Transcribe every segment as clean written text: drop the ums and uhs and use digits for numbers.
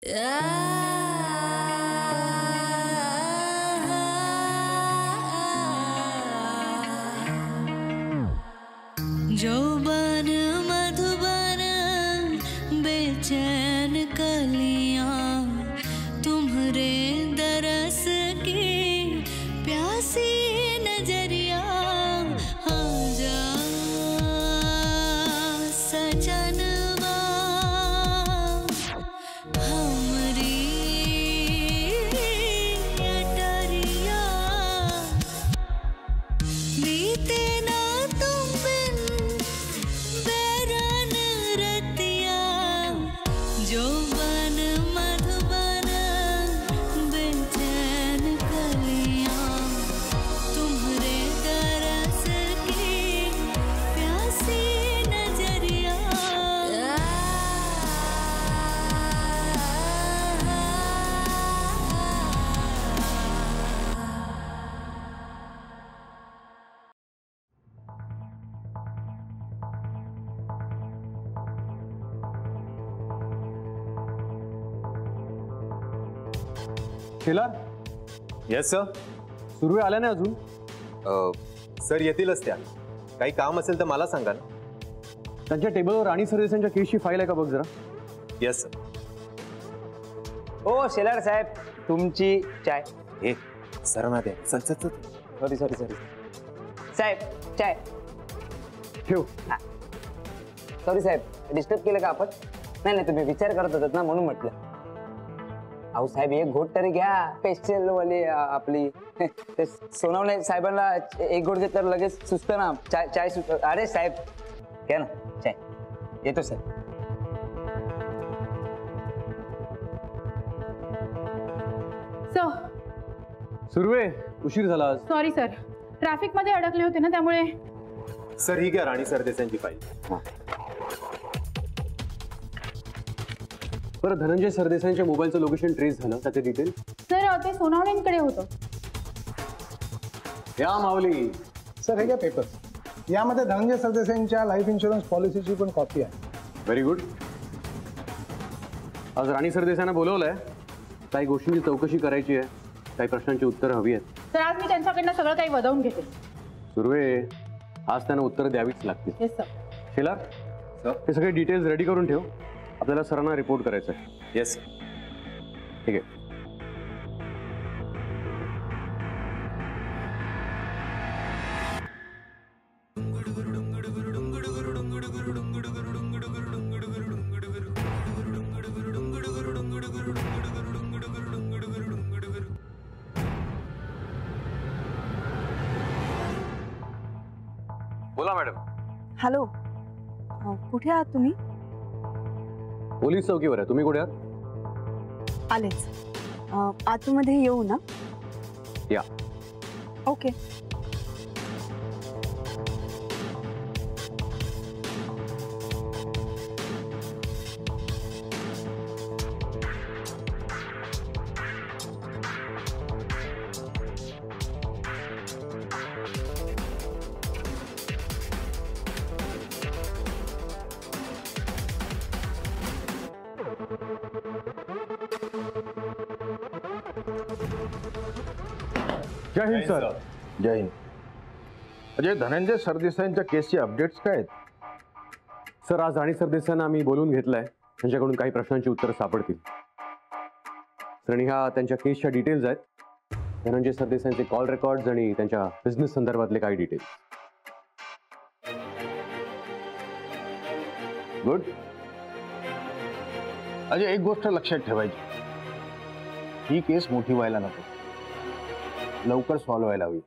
जौबन मधुबन बेचैन कलियां तुम्हारे दरस की प्यासी नजरिया आजा सजनवा हमरी अटरिया बीते ना तुम बिन बैरन रतिया जौबन मधुबन बेचैन कलियां तुम्हारे दरस की प्यासी नजरिया शीला, येस सर. सुरू आल्या नाही अजून? सर येतीलच त्या. काही काम असेल तर मला सांगा ना. त्यांच्या टेबलवर राणी सरदेसाईंच्या केसची फाईल आहे का बघ जरा. Yes sir. ओ शेलार साहेब, तुमची चाय. हे सर ना द्या. चल चल चल. सॉरी सॉरी सॉरी साहेब, चाय ठेव. सॉरी साहेब, डिस्टर्ब केलं का आपण? नाही नाही, तुम्ही विचार करत होतात ना म्हणून म्हटलं. अहो साहेब, एक घोट तरी घ्या. स्पेशल वाली आपली ते सोनवणे साहेबांना एक घोट घेतलं लगेच सुचतं ना. चाय चाय सुचत. अरे साहेब घ्या ना चाय. येतो सर. सुरवे, उशीर झाला आज. सॉरी सर, ट्रॅफिक मध्ये अडकले होते ना त्यामुळे. सर ही घ्या राणी सरदेसाईंची फाईल. बरं, धनंजय सरदेसाईंच्या मोबाईलचं लोकेशन ट्रेस झालं, त्याचे डिटेल? सर ते सोनावणेंकडे होतं. या माऊली. सर हे घ्या पेपर. यामध्ये धनंजय सरदेसाईंच्या लाईफ इन्शुरन्स पॉलिसीची पण कॉपी आहे. Very good. आज राणी सरदेसाईंना बोलवलंय. काही गोष्टींची चौकशी करायची आहे, काही प्रश्नांची उत्तरं हवी आहेत. तर आज मी त्यांच्याकडनं सगळं काही वदवून घेते. सुरवे, आज त्यांना उत्तरं द्यावीच लागतील. Yes sir. शीला, हे सगळे डिटेल्स रेडी करून ठेव. आपल्याला सरांना रिपोर्ट करायचं आहे. येस. ठीक आहे. बोला मॅडम. हॅलो, कुठे आहात तुम्ही? पोलीस चौकीवर आहे. तुम्ही कुठे आहात? आलेच. आतमध्ये येऊ ना? या. ओके. जय हिंद सर. जय हिंद. अजय, धनंजय सरदेसाईंच्या केसचे अपडेट्स काय आहेत? सर, आज राणी सरदेसाईंना आम्ही बोलून घेतलंय. त्यांच्याकडून काही प्रश्नांची उत्तरं सापडतील. सर, आणि ह्या त्यांच्या केसच्या डिटेल्स आहेत. धनंजय सरदेसाईंचे कॉल रेकॉर्ड्स आणि त्यांच्या बिझनेस संदर्भातले काही डिटेल्स. गुड. अजय, एक गोष्ट लक्षात ठेवायची. ही केस मोठी व्हायला नको, लवकर सॉल्व्ह व्हायला हवी.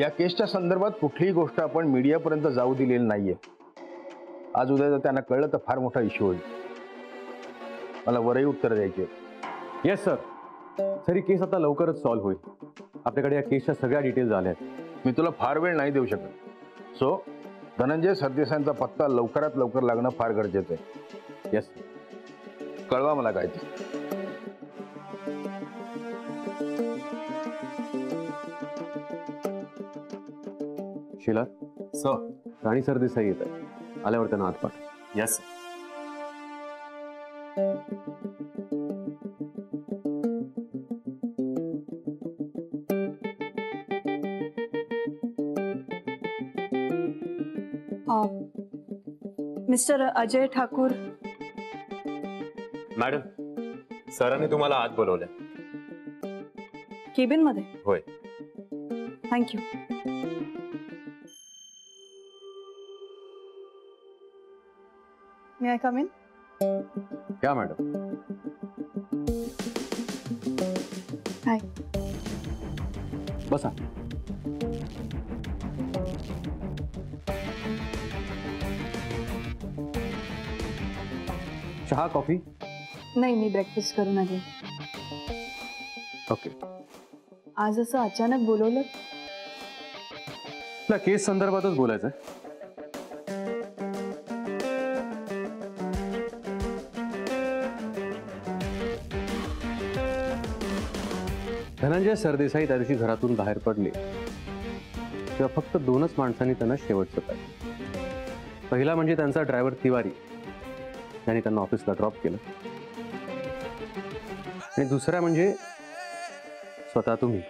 या केसच्या संदर्भात कुठलीही गोष्ट आपण मीडियापर्यंत जाऊ दिलेली नाहीये. आज उद्या जर त्यांना कळलं तर फार मोठा इश्यू होईल. मला वरही उत्तर द्यायची. Yes sir. सर, ही केस आता लवकरच सॉल्व्ह होईल. आपल्याकडे या केसच्या सगळ्या डिटेल्स आल्या आहेत. मी तुला फार वेळ नाही देऊ शकत. सो धनंजय सरदेसाईंचा पत्ता लवकरात लवकर लागणं फार गरजेचं आहे. येस. कळवा मला काय ते. शीला, सर. राणी सरदेसाई येत आहे. आल्यावर त्यांना आत पाठ. Yes. Mister Ajay Thakur, madam सरांनी तुम्हाला आत बोलवलं. केबिन मध्ये. होय. Thank you. Me I come in? या मॅडम. हाय. बसा. चहा कॉफी? नाही, मी ब्रेकफास्ट करून आले. ओके. आज असं अचानक बोलवलं? आपल्या केस संदर्भातच बोलायचं. धनंजय सरदेसाई त्या दिवशी घरातून बाहेर पडले तेव्हा फक्त दोनच माणसांनी त्यांना शेवटचं पाहिलं. पहिला म्हणजे त्यांचा ड्रायव्हर तिवारी, त्यांनी त्यांना ऑफिसला ड्रॉप केलं. आणि दुसरा म्हणजे स्वतः तुम्ही.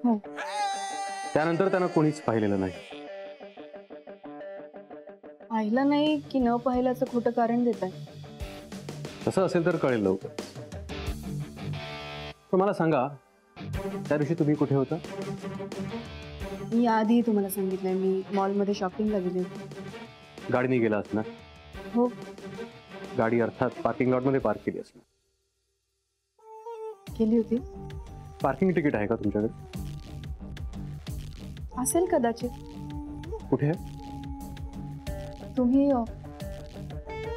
हो. त्यानंतर त्यांना कोणीच पाहिलेलं नाही. पाहिलं नाही की न पाहिल्याचं खोटं कारण देत आहे? तसं असेल तर कळेल लवकर. पण मला सांगा, त्या दिवशी तुम्ही कुठे होता? मी आधी तुम्हाला सांगितलंय, मी मॉलमध्ये शॉपिंगला गेले होते. गाडीने गेला असणार. हो. गाडी अर्थात पार्किंग लॉटमध्ये पार्क केली असणार. केली होती. पार्किंग तिकीट आहे का तुमच्याकडे? असेल कदाचित. कुठे आहे? तुम्ही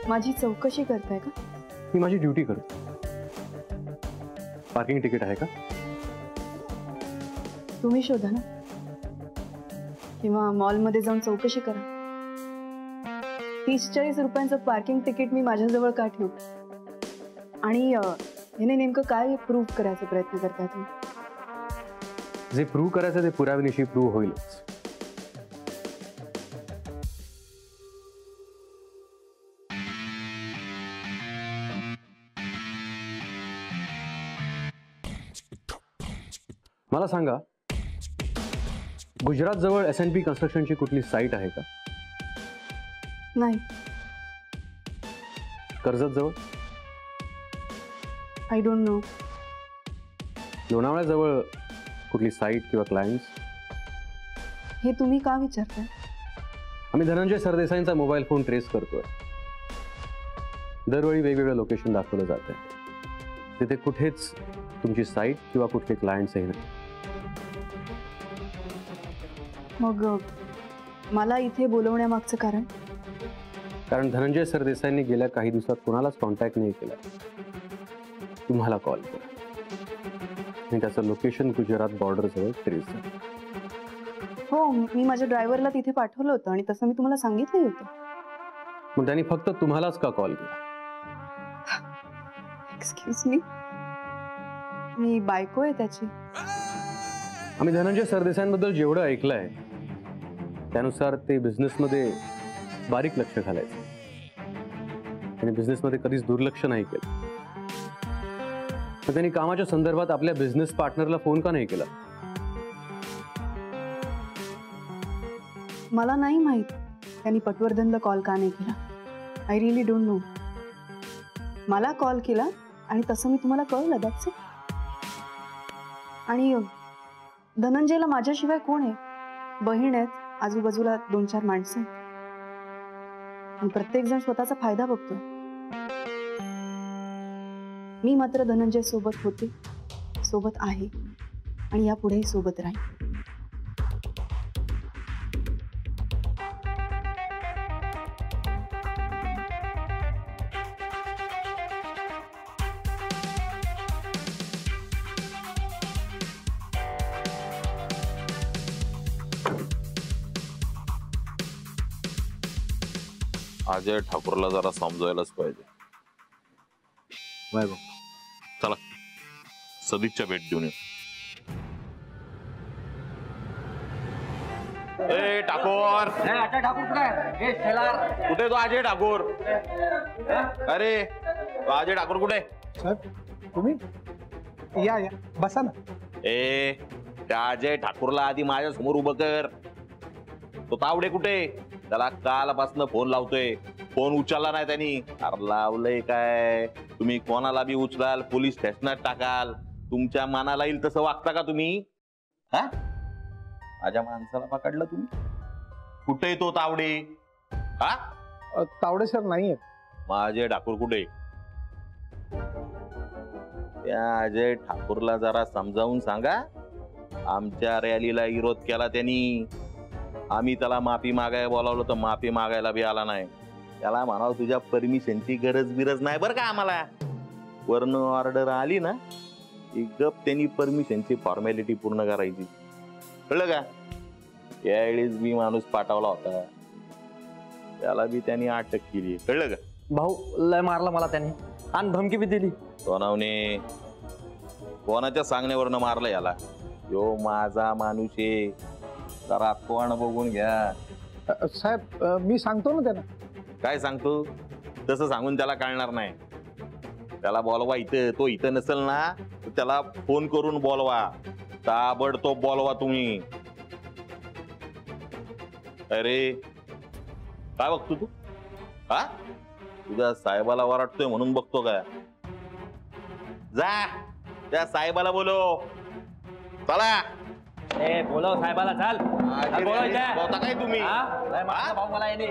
माझी चौकशी करताय का? मी माझी ड्युटी करतो. पार्किंग तिकीट आहे का? तुम्ही शोधा ना, किंवा मॉलमध्ये जाऊन चौकशी करा. 30-40 रुपयांचं पार्किंग तिकीट मी माझ्याजवळ का ठेवू? आणि याने नेमकं काय प्रूव्ह करायचा प्रयत्न करताय तुम्ही? जे प्रूव्ह करायचं ते पुराव्यानिशी प्रूव्ह होईलच. मला सांगा, गुजरात जवळ S&P कन्स्ट्रक्शनची कुठली साईट आहे का? नाही. कर्जत जवळ? I don't know. लोणावळ्याजवळ कुठली साईट किंवा क्लायंट्स? हे तुम्ही का विचारताय? आम्ही धनंजय सरदेसाईंचा मोबाईल फोन ट्रेस करतोय. दरवेळी वेगवेगळं लोकेशन दाखवलं जात आहे. तिथे कुठेच तुमची साईट किंवा कुठले क्लायंट्सही नाही. मग मला इथे बोलवण्यामागचं कारण? कारण धनंजय सरदेसाईंनी गेल्या काही दिवसात कोणालाच कॉन्टॅक्ट नाही केला. तुम्हाला कॉल केला आणि त्याचं लोकेशन गुजरात बॉर्डर जवळ ट्रेस झालं. हो, मी माझ्या ड्रायव्हरला तिथे पाठवलं होतं आणि तसं मी तुम्हाला सांगितलं होतं. मग त्यांनी फक्त तुम्हालाच का कॉल केला? एक्सक्यूज मी बायको आहे त्याची. आम्ही धनंजय सरदेसाईंबद्दल जेवढं ऐकलंय त्यानुसार ते बिझनेसमध्ये बारीक लक्ष घालायचं आणि बिझनेसमध्ये कधीच दुर्लक्ष नाही केलं. तर त्यांनी कामाच्या संदर्भात आपल्या बिझनेस पार्टनरला फोन का नाही केला? मला नाही माहित त्यांनी पटवर्धनला कॉल का नाही केला. I really don't know. मला कॉल केला आणि तसं मी तुम्हाला कळवलं. That's it. आणि धनंजयला माझ्याशिवाय कोण आहे? बहीण आहेत, आजूबाजूला 2-4 माणसं आहेत आणि प्रत्येक जण स्वतःचा फायदा बघतोय. मी मात्र धनंजय सोबत होते, सोबत आहे आणि यापुढेही सोबत राहील. अजय ठाकूरला जरा समजायलाच पाहिजे. चला सदिच्छा भेट देऊन येऊ. ए ठाकूर कुठे तो अजय ठाकूर? अरे तो अजय ठाकूर कुठे? साहेब तुम्ही या या बसा ना. ए त्या अजय ठाकूरला आधी माझ्या समोर उभं कर. तो तावडे कुठे? त्याला कालपासून फोन लावतोय, फोन उचलला नाही त्यांनी. अरे लावलंय काय? तुम्ही कोणाला बी उचलाल, पोलीस स्टेशनात टाकाल, तुमच्या मनाला येईल तसं वागता का तुम्ही? हा माझ्या माणसाला पकडलं तुम्ही. कुठे तो तावडे? हा तावडे सर नाहीये. अजय ठाकूर कुठे? त्या अजय ठाकूरला जरा समजावून सांगा. आमच्या रॅलीला विरोध केला त्यांनी, आम्ही त्याला माफी मागायला बोलावलं तर माफी मागायला बी आला नाही. त्याला म्हणावं तुझ्या परमिशनची गरज नाही बरं का आम्हाला. वर्ण ऑर्डर आली ना की गप त्यांनी परमिशनची फॉर्मॅलिटी पूर्ण करायची. कळलं का? यावेळेस बी माणूस पाठवला होता, त्याला बी त्यांनी अटक केली. कळलं का? भाऊ लय मारला मला त्याने आणि धमकी बी दिली. सोनावणे कोणाच्या सांगण्यावरनं मारलं याला? यो माझा माणूस आहे, जरा कोण बघून घ्या. साहेब मी सांगतो ना त्यांना. काय सांगतो? तसं सांगून त्याला कळणार नाही. त्याला बोलवा इथं. तो इथं नसेल ना तर त्याला फोन करून बोलवा, ताबडतोब बोलवा तुम्ही. अरे काय बघतो तू? हा तुझ्या साहेबाला वराटतोय म्हणून बघतो का? जा त्या साहेबाला बोलो. चला ए बोलव साहेबाला. चाल बोलता काय तुम्ही? भाऊ मला येणे.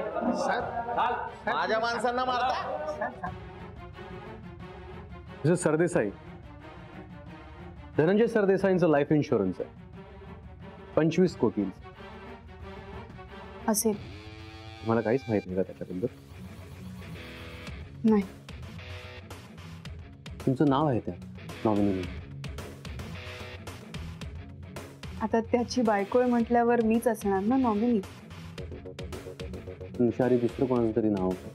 माझ्या माणसांना मारता? सरदेसाई, धनंजय सरदेसाईंचं लाईफ इन्शुरन्स आहे 25 कोटींचं. असेल. मला काहीच माहित नाही का त्याच्याबद्दल? नाही. तुमचं नाव आहे त्या नॉमिनी. आता त्याची बायको आहे म्हटल्यावर मीच असणार ना नॉमिनी. तुमच्या आधी दुसरं कोणाचं तरी नाव होतं.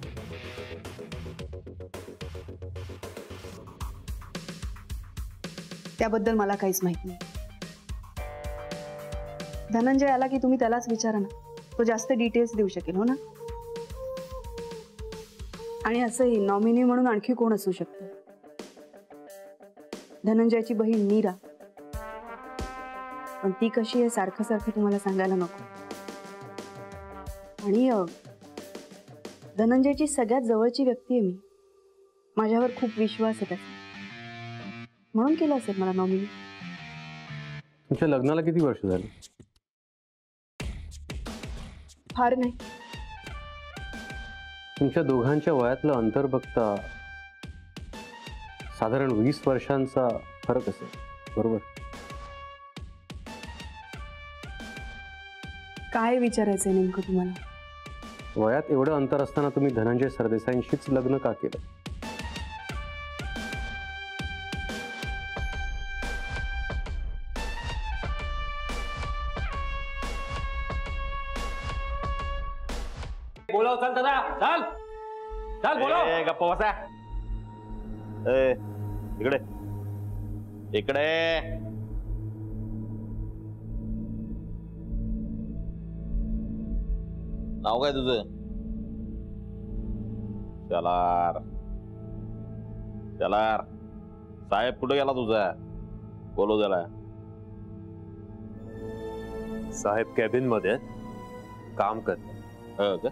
त्याबद्दल मला काहीच माहित नाही. धनंजय आला की तुम्ही त्यालाच विचारा ना, तो जास्त डिटेल्स देऊ शकेल. हो ना? आणि असंही नॉमिनी म्हणून आणखी कोण असू शकतं? धनंजयची बहीण नीरा. पण ती कशी आहे सारखं सारखं तुम्हाला सांगायला नको. आणि धनंजयची सगळ्यात जवळची व्यक्ती आहे मी. माझ्यावर खूप विश्वास आहे त्याचा, म्हणून केलं असेल मला नॉमिनी. तुमच्या लग्नाला किती वर्ष झाली? फार नाही. तुमच्या दोघांच्या वयातलं अंतर बघता साधारण 20 वर्षांचा फरक असेल, बरोबर? काय विचारायचंय नेमकं तुम्हाला? वयात एवढं अंतर असताना तुम्ही धनंजय सरदेसाईंशीच लग्न का केलं? बोलव. चल दादा चाल चाल बोलव. गप्प बसा. इकडे इकडे. नाव काय तुझं? चलार. चलार. साहेब कुठे गेला तुझा? बोलव त्याला. साहेब कॅबिन मध्ये काम करत. हो का?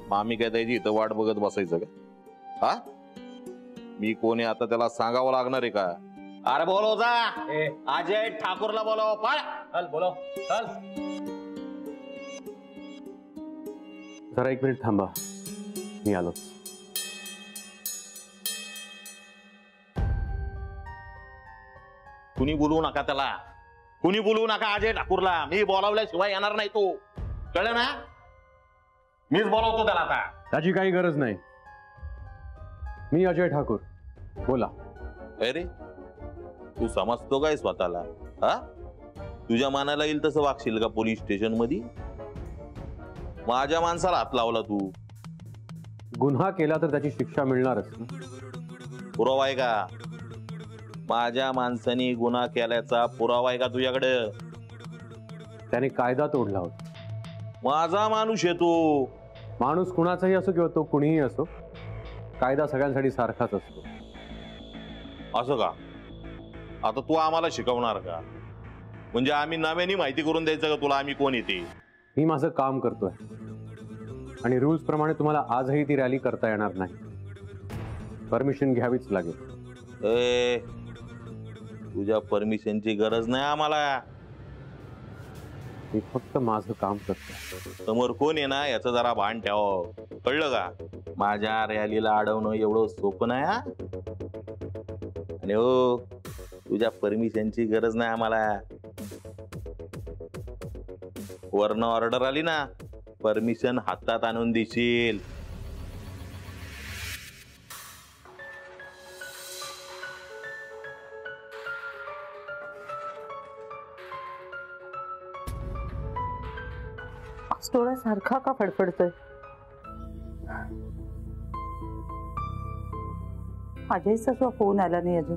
मग आम्ही काय त्याची इथं वाट बघत बसायचं का? हा मी कोणी आता त्याला सांगावं लागणार आहे का? अरे बोलव जा. अजय ठाकूरला बोलव. चल बोलव. चल. जरा 1 मिनिट थांबा, मी आलो. कुणी बोलवू नका त्याला. कुणी बोलवू नका अजय ठाकूरला. मी बोलावल्याशिवाय येणार नाही तो. कळलं ना? मीच बोलवतो त्याला आता. त्याची काही गरज नाही. मी अजय ठाकूर. बोला. अरे तू समजतो काय स्वतःला? हा तुझ्या मनाला येईल तसं वागशील का पोलीस स्टेशन मध्ये? माझ्या माणसाला हात लावला तू. गुन्हा केला तर त्याची शिक्षा मिळणारच. पुरावा आहे का? माझ्या माणसाने गुन्हा केल्याचा पुरावा आहे का तुझ्याकडे? त्याने कायदा तोडला होता. माझा माणूस येतो. माणूस कुणाचाही असो किंवा तो कुणीही असो, कायदा सगळ्यांसाठी सारखाच असतो. असं का? आता तू आम्हाला शिकवणार का? म्हणजे आम्ही नव्याने माहिती करून द्यायचं का तुला आम्ही कोण येते? मी माझं काम करतोय आणि रूल्स प्रमाणे तुम्हाला आजही ती रॅली करता येणार नाही. परमिशन घ्यावीच लागेल. ए, तुझ्या परमिशनची गरज नाही आम्हाला. मी फक्त माझं काम करतोय. समोर कोण आहे ना याचं जरा भान ठेव, कळलं का? माझ्या रॅलीला अडवणं एवढं सोपं नाही हा. आणि हो, तुझ्या परमिशनची गरज नाही आम्हाला. वर्ण ऑर्डर आली ना, परमिशन हातात आणून देशील. थोडा सारखा का फडफडतोय? अजयचा फोन आला नाही अजून.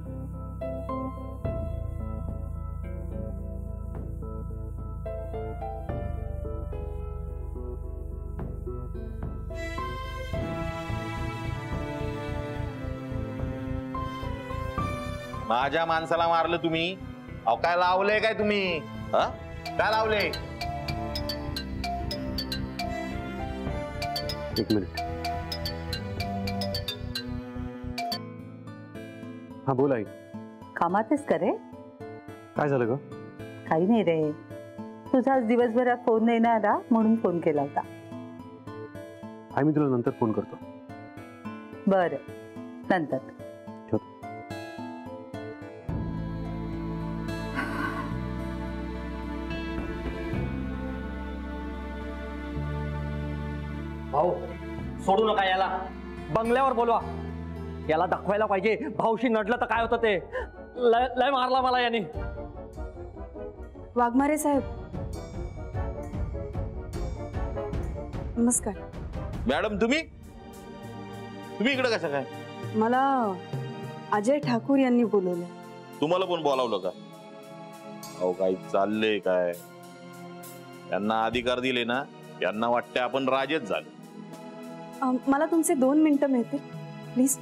माझ्या माणसाला मारलं तुम्ही? अहो काय लावलंय काय तुम्ही? हा, काय लावलंय? एक मिनिट. हा बोल आई. कामातच का रे? काय झालं ग? काही नाही रे, तुझा आज दिवसभरात फोन नाही ना आला म्हणून फोन केला होता. आई मी तुला नंतर फोन करतो. बर, नंतर. भाऊ सोडू नका याला, बंगल्यावर बोलवा. याला दाखवायला पाहिजे भाऊशी नडलं तर काय होतं ते. लय मारला मला याने. वाघमारे साहेब नमस्कार. मॅडम तुम्ही इकडे कसं काय? मला अजय ठाकूर यांनी बोलवलं. तुम्हाला पण बोलावलं का? अहो काय चाललंय काय? यांना अधिकार दिले ना, यांना वाटते आपण राजेच झाले. मला तुमचे 2 मिनिटं मिळतील प्लीज?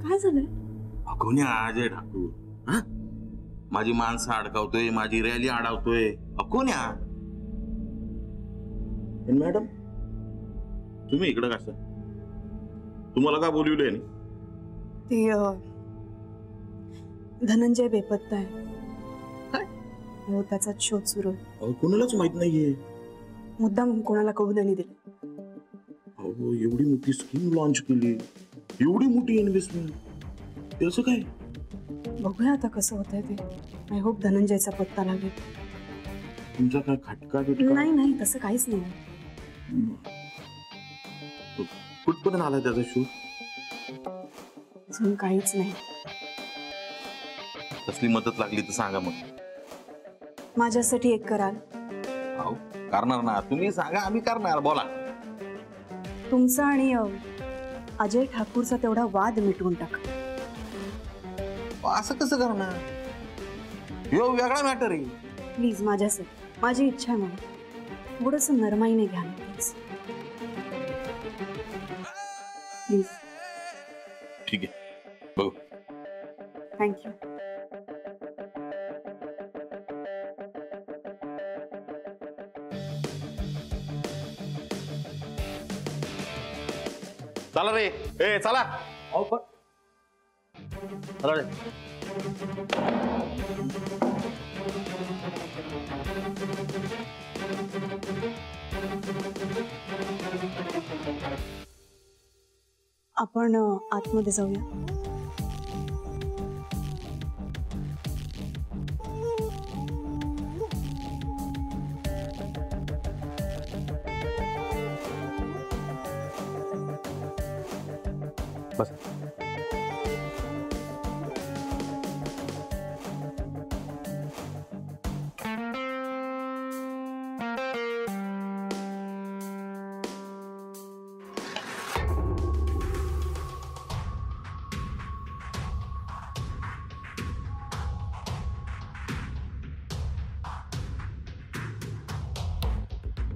काय झालंय? कोणी अजय ठाकूर? हा, माझी माणसं अडकावतोय, माझी रॅली अडवतोय. कोण्या? मॅडम तुम्ही इकडे कसं? तुम्हाला का बोलवलंय? ते धनंजय बेपत्ता आहे. हो, त्याचा शोध सुरू आहे. कोणालाच माहित नाहीये. मुद्दाम कोणाला कळू नाही दिलं. अहो एवढी मोठी स्कीम लॉन्च केली, एवढी मोठी इन्व्हेस्टमेंट, त्याचं काय? बघूया आता कसं होतंय ते. आय होप धनंजयचा पत्ता लागेल. तुमचा काय खटका नाही नाही, तसं काहीच नाही. कुठपर्यंत आला त्याचा शोध? अजून काहीच नाही. कसली मदत लागली तर सांगा मग. माझ्यासाठी एक कराल? अहो करणार ना, तुम्ही सांगा आम्ही करणार. बोला. तुमचा आणि अजय ठाकूरचा तेवढा वाद मिटवून टाका. असं कसं करणार? ह्यो वेगळा मॅटर आहे. प्लीज माझ्यासाठी, माझी इच्छा आहे. मला थोडस नरमाईने घ्या प्लीज. प्लीज. ठीक आहे, बघू. थँक्यू. चला रे, ए चला. अहो पण चला रे. आपण आतमध्ये जाऊया. बस.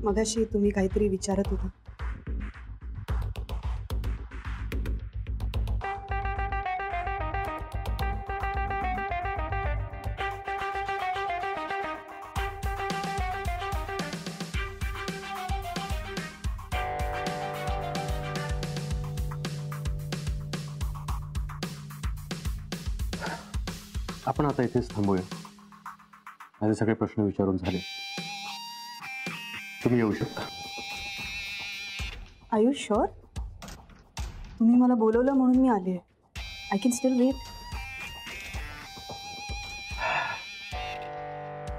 मगाशी तुम्ही काहीतरी विचारत होता. आपण आता इथेच थांबूया. माझे सगळे प्रश्न विचारून झाले. तुम्ही येऊ शकता. Are you sure? तुम्ही मला बोलवलं म्हणून मी आले. I can still wait.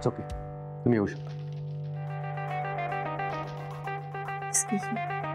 Okay, तुम्ही येऊ शकता. एक्सक्यूज मी.